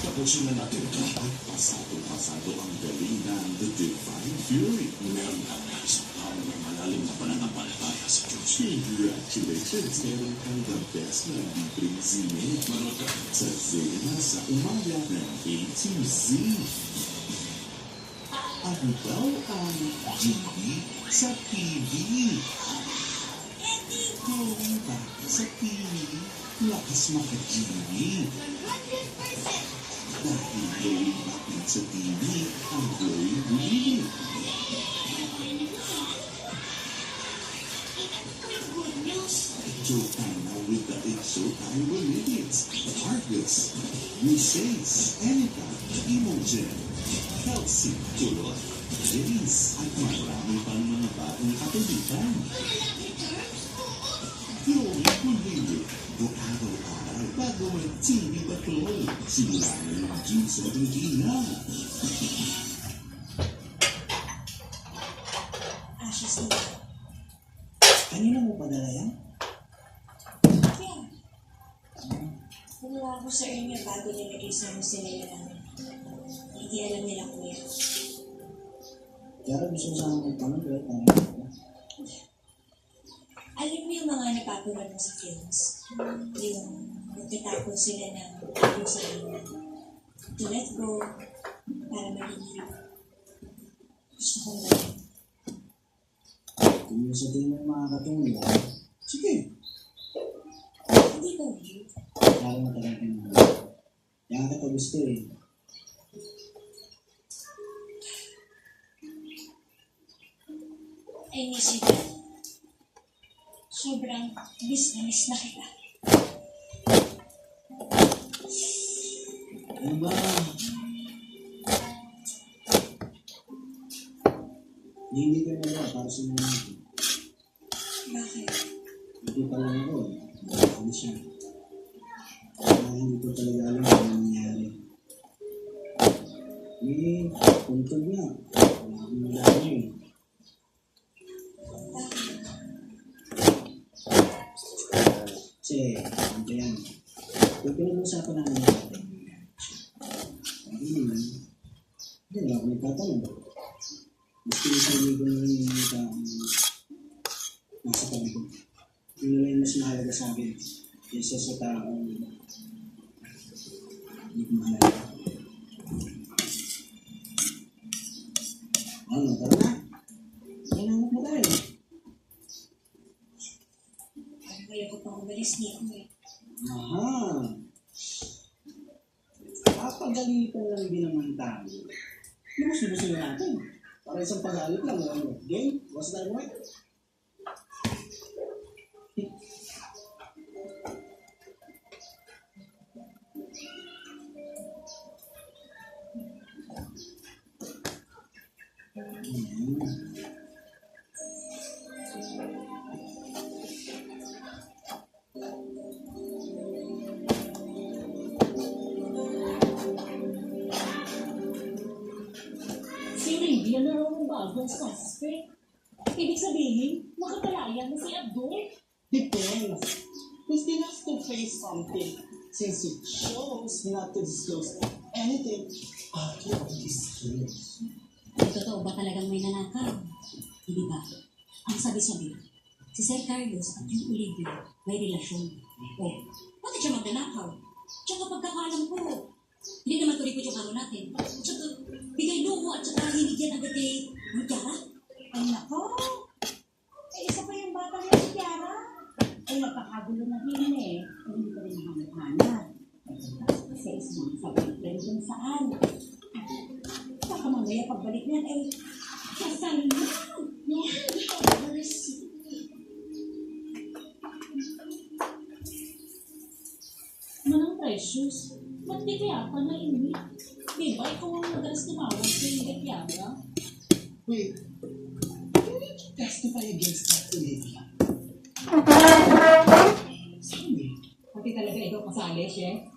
Tapusin na natin ito at pasado ang galing ng The Divine Fury. Meron ka na isang tao na malalim na pananampalataya sa Diyos. Congratulations! Meron kang the best na libreng zine. Manood ka sa Zena sa umaga ng A to Z. Ano daw ang GB sa TV? Going back sa TV, lakas maka-GB. 100%! Dahil going back sa TV, ang going bumili. Showtime now with the Showtime Remedies, Argus, Usays, Enica, Imogen, Kelsey, Kulot, Denise, at marami pang mga bagong katulitan. Going bumili, araw-araw bago mag-TV Patrol. Simula na yung June 17 na. Ashes nila. Kanina mo padala yan? Kumuha ko sa inyo bago nilagay sa musilya namin. Hindi alam nila kuya. Kaya gusto mo sa akin magpamagay, Alam mo yung mga napapanood mo sa films? Yung nagtatapon sila ng ibig sa inyo. To let go, para maging gusto kong gawin. Kung yung sa tingin mo makakatulong, sige. Hindi ko weird. Kaya matagal ka naman. Kaya ka gusto eh. I miss you, Dad. Sobrang miss na kita. Ano ba? Hindi ka na para sa mga natin. Bakit? Hindi pa lang ako. Ano siya? Kaya hindi ko talaga alam kung ano nangyari. Puntog na. Wala akong nalaman eh. Kasi, ano yan? Kung pinag-usapan namin natin, hindi naman, hindi na ako nagtatanong. Gusto yung sarili ko naman yung nasa tabi ko. Yun na lang yung mas mahalaga sa akin kaysa sa taong hindi ko mahalaga. Ano, tara na? Kailangan mo tayo. Parang kayo ko pang umalis niya ako eh. Aha! Papagalitan lang din naman tayo. Ano mas gusto natin? Para isang pagalit lang, ano? Game? What's that right? Yan na raw ang bagong suspect. Ibig sabihin, makapalaya na si Abdul. Depends. He still has to face something since he chose not to disclose anything about his skills. Totoo ba talagang may nanakaw? Hindi ba? Ang sabi-sabi, si Sir Carlos at yung Olivia may relasyon. O, bakit siya magnanakaw? Tsaka pagkakalam ko, hindi naman tuloy yung karo natin. Tsaka, bigay lumo at tsaka hindi yan agad kay Tiara. Ay nako, isa pa yung bata niya si Tiara. Ay napakagulo na rin eh. Hindi ko rin hanap-hanap. Kasi isang sabi rin kung saan. Baka mamaya pagbalik niyan ay kasal na. Manang precious. Ba't di kaya pa na ini? Di ba ikaw ang madalas tumawag kay Tiara? Wait, can you testify against that Olivia? Pati talaga ikaw kasali, Chef?